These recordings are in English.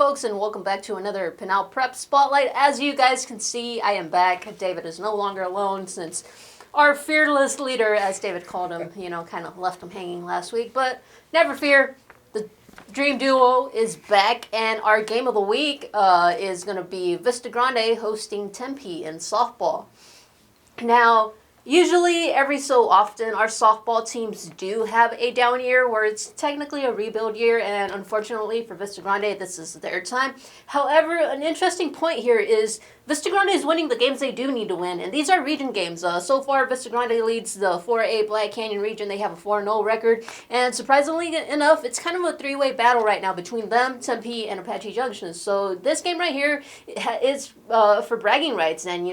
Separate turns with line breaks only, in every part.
folks, and welcome back to another Pinal Prep Spotlight. As you guys can see, I am back. David is no longer alone since our fearless leader, as David called him, kind of left him hanging last week. But never fear, the Dream Duo is back, and our game of the week is going to be Vista Grande hosting Tempe in softball. Now, usually, every so often, our softball teams do have a down year where it's technically a rebuild year, and unfortunately for Vista Grande, this is their time. However, an interesting point here is Vista Grande is winning the games they do need to win, and these are region games. So far, Vista Grande leads the 4A Black Canyon region. They have a 4-0 record, and surprisingly enough, it's kind of a three-way battle right now between them, Tempe, and Apache Junction. So this game right here is for bragging rights and,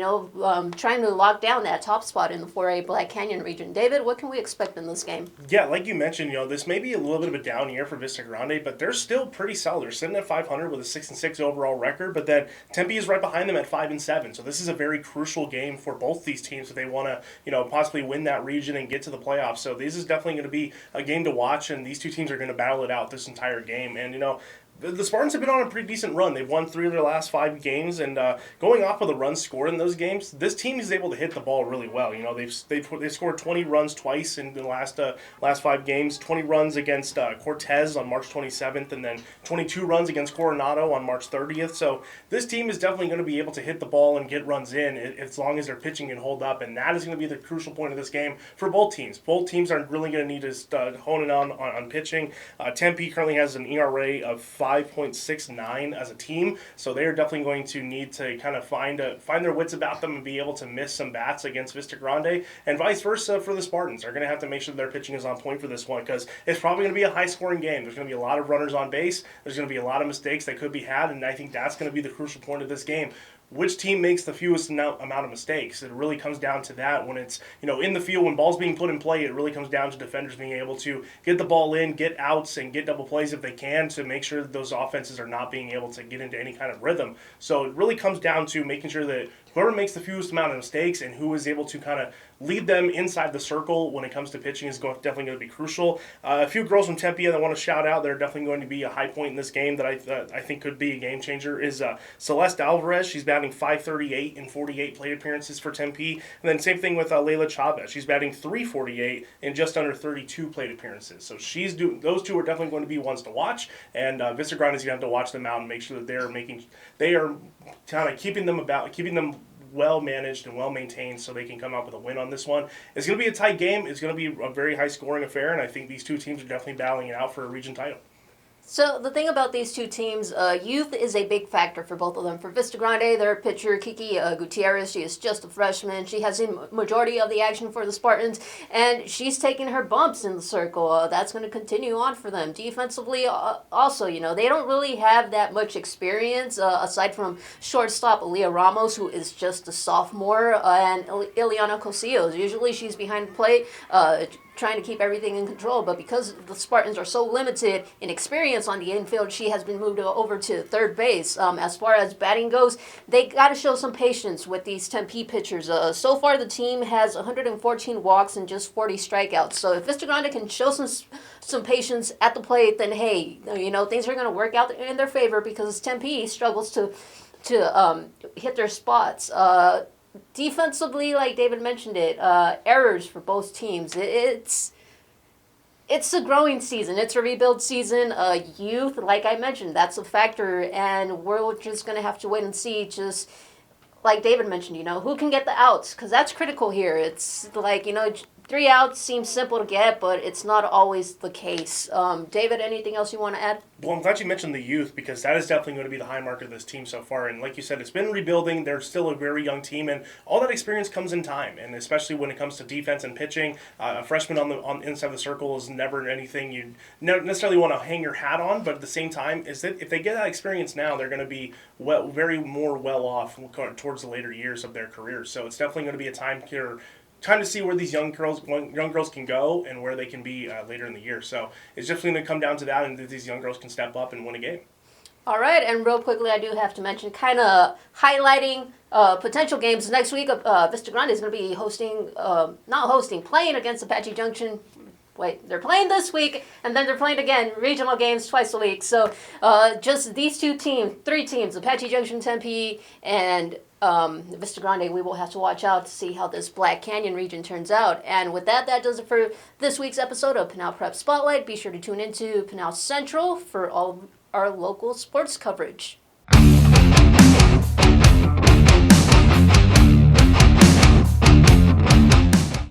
trying to lock down that top spot in the 4A Black Canyon region. David, what can we expect in this game?
Yeah, like you mentioned, this may be a little bit of a down year for Vista Grande, but they're still pretty solid. They're sitting at 500 with a 6-6 overall record, but then Tempe is right behind them at 5-7. So this is a very crucial game for both these teams if they want to, possibly win that region and get to the playoffs. So this is definitely going to be a game to watch, and these two teams are going to battle it out this entire game. And the Spartans have been on a pretty decent run. They've won 3 of their last 5 games, and going off of the runs scored in those games, this team is able to hit the ball really well. They've scored 20 runs twice in the last 5 games. 20 runs against Cortez on March 27th, and then 22 runs against Coronado on March 30th. So this team is definitely going to be able to hit the ball and get runs in as long as their pitching can hold up, and that is going to be the crucial point of this game for both teams. Both teams are really going to need to hone in on pitching. Tempe currently has an ERA of 5.69 as a team, so they are definitely going to need to kind of find their wits about them and be able to miss some bats against Vista Grande, and vice versa for the Spartans. They're going to have to make sure their pitching is on point for this one because it's probably going to be a high-scoring game. There's going to be a lot of runners on base. There's going to be a lot of mistakes that could be had, and I think that's going to be the crucial point of this game. Which team makes the fewest amount of mistakes? It really comes down to that. When it's, in the field, when ball's being put in play, it really comes down to defenders being able to get the ball in, get outs, and get double plays if they can to make sure that those offenses are not being able to get into any kind of rhythm. So it really comes down to making sure that whoever makes the fewest amount of mistakes and who is able to kind of lead them inside the circle when it comes to pitching is definitely going to be crucial. A few girls from Tempe that I want to shout out, they're definitely going to be a high point in this game that I think could be a game changer is Celeste Alvarez. She's batting .538 in 48 plate appearances for Tempe. And then same thing with Layla Chavez. She's batting .348 in just under 32 plate appearances. So those two are definitely going to be ones to watch. And Vista Grande is going to have to watch them out and make sure that they are kind of keeping them well managed and well maintained so they can come out with a win on this one. It's going to be a tight game. It's going to be a very high scoring affair, and I think these two teams are definitely battling it out for a region title.
So the thing about these two teams, youth is a big factor for both of them. For Vista Grande, their pitcher, Kiki Gutierrez, she is just a freshman. She has the majority of the action for the Spartans, and she's taking her bumps in the circle. That's going to continue on for them. Defensively, also, they don't really have that much experience, aside from shortstop Aaliyah Ramos, who is just a sophomore, and Ileana Cosillos. Usually she's behind the plate, trying to keep everything in control, but because the Spartans are so limited in experience on the infield, she has been moved over to third base. As far as batting goes, they got to show some patience with these Tempe pitchers. So far, the team has 114 walks and just 40 strikeouts. So if Vista Grande can show some patience at the plate, then hey, things are going to work out in their favor because Tempe struggles to hit their spots. Defensively, like David mentioned errors for both teams. It's a growing season. It's a rebuild season. Youth, like I mentioned, that's a factor, and we're just going to have to wait and see, just like David mentioned, who can get the outs, because that's critical here. It's like, 3 outs seems simple to get, but it's not always the case. David, anything else you want to add?
Well, I'm glad you mentioned the youth because that is definitely going to be the high mark of this team so far. And like you said, it's been rebuilding. They're still a very young team, and all that experience comes in time. And especially when it comes to defense and pitching, a freshman on the inside of the circle is never anything you necessarily want to hang your hat on. But at the same time, is that if they get that experience now, they're going to be very more well off towards the later years of their careers. So it's definitely going to be a time to see where these young girls can go and where they can be later in the year. So it's definitely going to come down to that, and that these young girls can step up and win a game.
All right, and real quickly, I do have to mention, kind of highlighting potential games next week. Vista Grande is going to be playing against Apache Junction. wait, they're playing this week, and then they're playing again, regional games twice a week. So just these three teams, Apache Junction, Tempe, and Vista Grande, we will have to watch out to see how this Black Canyon region turns out. And with that, that does it for this week's episode of Pinal Prep Spotlight. Be sure to tune into Pinal Central for all of our local sports coverage.